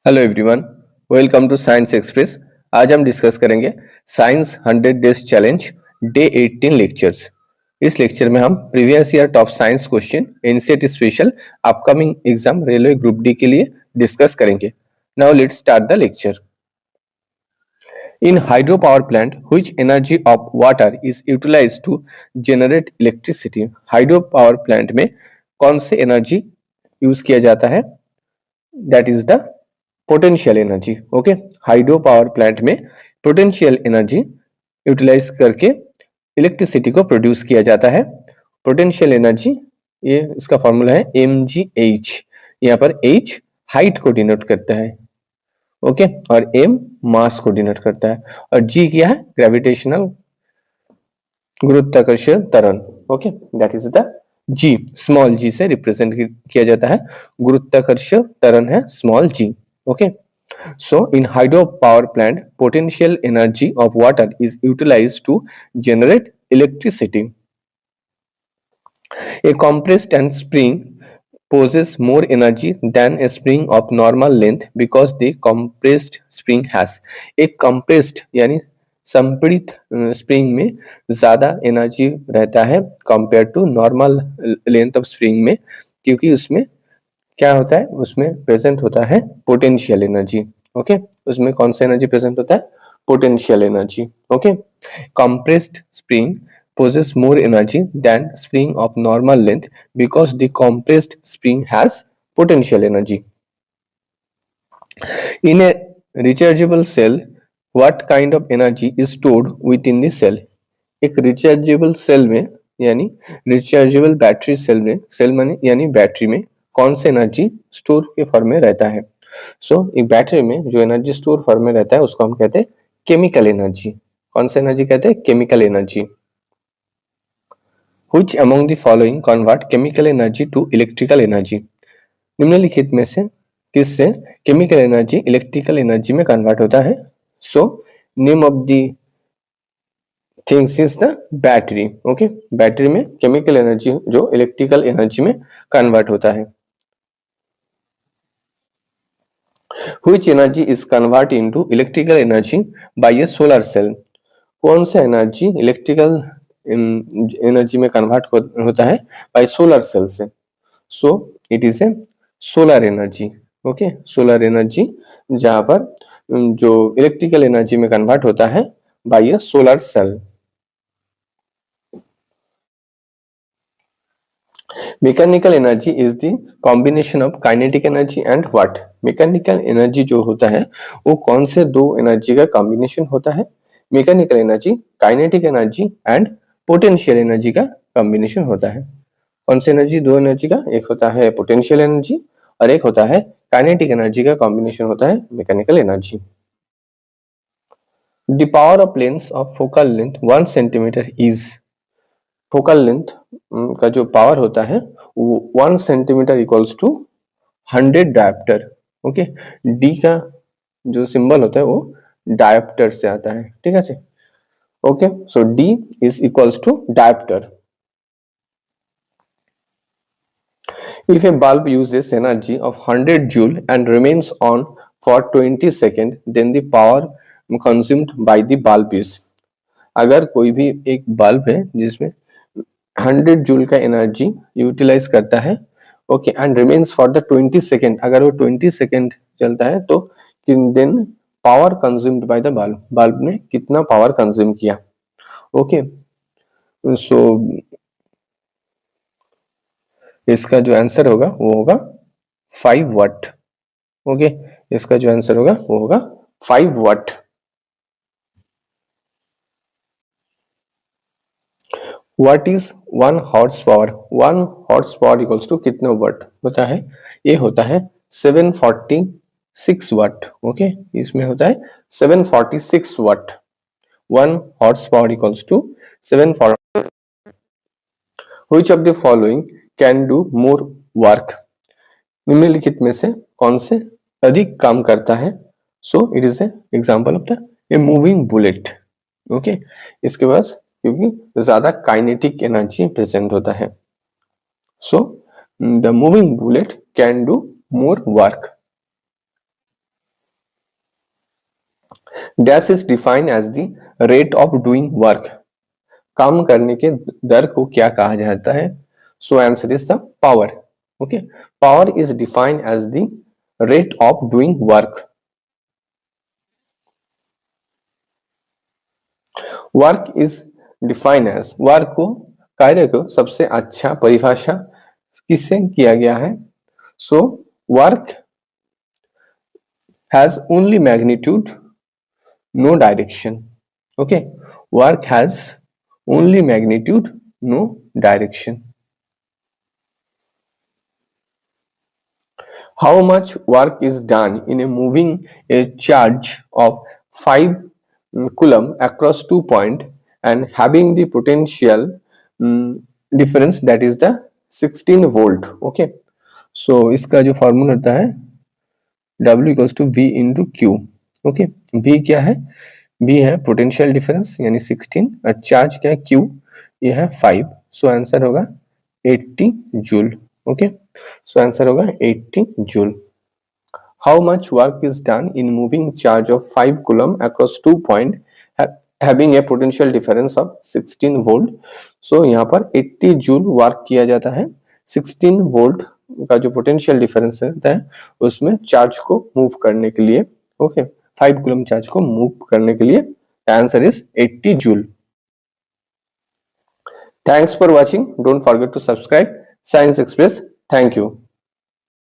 Hello everyone, welcome to science express. आज हम discuss करेंगे science 100 days challenge day 18 lectures. इस लेक्चर में हम previous year top science question NCERT special upcoming exam railway group D के लिए discuss करेंगे। Now let's start the lecture. In hydro power plant which energy of water is utilized to generate electricity. Hydro power plant में कौन से energy use किया जाता है? That is the potential energy. Okay, hydro power plant में potential energy utilise करके electricity को produce किया जाता है। पोटेंशियल एनर्जी, ये इसका फॉर्मूला है mgh। यहाँ पर h हाइट को डिनोट करता है, ओके, और m मास को डिनोट करता है, और g क्या है? ग्रेविटेशनल गुरुत्वाकर्षीय त्वरण। Okay, that is the g, small g से रिप्रेजेंट किया जाता है। गुरुत्वाकर्षीय त्वरण है small g। Okay, so in hydropower plant, potential energy of water is utilized to generate electricity. A compressed and spring possesses more energy than a spring of normal length because the compressed spring has एक compressed यानी संपीड़ित spring में ज्यादा energy रहता है compare to normal length of spring में, क्योंकि उसमें क्या होता है? उसमें प्रेजेंट होता है पोटेंशियल एनर्जी। ओके, उसमें कौन सा एनर्जी प्रेजेंट होता है? Potential energy. Okay, compressed spring possesses more energy than spring of normal length because the compressed spring has potential energy. In a rechargeable cell, what kind of energy is stored within the cell? एक rechargeable cell में यानी rechargeable battery cell में, cell माने यानी battery में कौन सा energy store के फॉर्म में रहता है? एक बैटरी में जो एनर्जी स्टोर फॉर्म में रहता है उसको हम कहते हैं केमिकल एनर्जी। कौन सा एनर्जी कहते हैं? Chemical energy. Which among the following convert chemical energy to electrical energy? निम्नलिखित में से किससे केमिकल एनर्जी इलेक्ट्रिकल एनर्जी में कन्वर्ट होता है? Name of the things is the battery. Okay, battery में केमिकल एनर्जी जो इलेक्ट्रिकल एनर्जी में कन्वर्ट होता है। Which energy is converted into electrical energy by a solar cell? कौन सा एनर्जी इलेक्ट्रिकल एनर्जी में कन्वर्ट होता है बाय सोलर सेल से? It is a solar energy. Okay, solar energy जहां पर जो इलेक्ट्रिकल एनर्जी में कन्वर्ट होता है by a solar cell. Mechanical energy is the combination of kinetic energy and what? Mechanical energy जो होता है वो कौन से दो एनर्जी का कॉम्बिनेशन होता है? Mechanical energy kinetic energy and potential energy का कॉम्बिनेशन होता है। कौन सी एनर्जी? दो एनर्जी का, एक होता है पोटेंशियल एनर्जी और एक होता है काइनेटिक एनर्जी का कॉम्बिनेशन होता है mechanical energy. The power of lens of focal length 1 centimetre is, focal length का जो पावर होता है वो 1 centimetre equals to 100 dioptre. Okay, D का जो सिंबल होता है वो डायोप्टर से आता है, ठीक है। Okay, so D is equals to dioptre. If a bulb uses energy of 100 joule and remains on for 20 seconds, then the power consumed by the bulb is, अगर कोई भी एक बल्ब है जिसमें 100 जूल का एनर्जी यूटिलाइज करता है, okay, and remains for the 20 second, अगर वो 20 सेकेंड चलता है तो then power consumed by the bulb, bulb ने कितना पावर कंज्यूम किया? ओके, सो इसका जो आंसर होगा वो होगा 5 वाट। ओके, इसका जो आंसर होगा वो होगा 5 watt. What is 1 horse power? 1 horse power equals to कितने वाट होता है? ये होता है 746 वाट। ओके, इसमें होता है 746 watt. 1 horse power equals to 740। Which of the following can do more work? निम्नलिखित में से कौन से अधिक काम करता है? It is a example of the a moving bullet. Okay, इसके पास क्योंकि ज्यादा काइनेटिक एनर्जी प्रेजेंट होता है, the moving bullet can do more work. Dash is defined as the rate of doing work. काम करने के दर को क्या कहा जाता है? So answer is the power. Okay, power is defined as the rate of doing work. Work is defined as, work को, कार्य को सबसे अच्छा परिभाषा किससे किया गया है? So work has only magnitude, no direction. Okay, work has only magnitude, no direction. How much work is done in a moving a charge of 5 coulomb across 2 points and having the potential difference that is the 16 volt. Okay, so इसका जो formula होता है W equals to V into Q. Okay, V क्या है? V है potential difference यानी 16 और charge क्या है? Q, ये है 5। सो आंसर होगा 80 जूल। ओके, सो आंसर होगा 80 joule. How much work is done in moving charge of 5 coulomb across 2 point having a potential difference of 16 volt? So यहाँ पर 80 जूल वर्क किया जाता है 16 वोल्ट का जो पोटेंशियल डिफरेंस है उसमें चार्ज को मूव करने के लिए। ओके, 5 कूलम चार्ज को मूव करने के लिए answer is 80 joule. Thanks for watching, don't forget to subscribe science express. Thank you.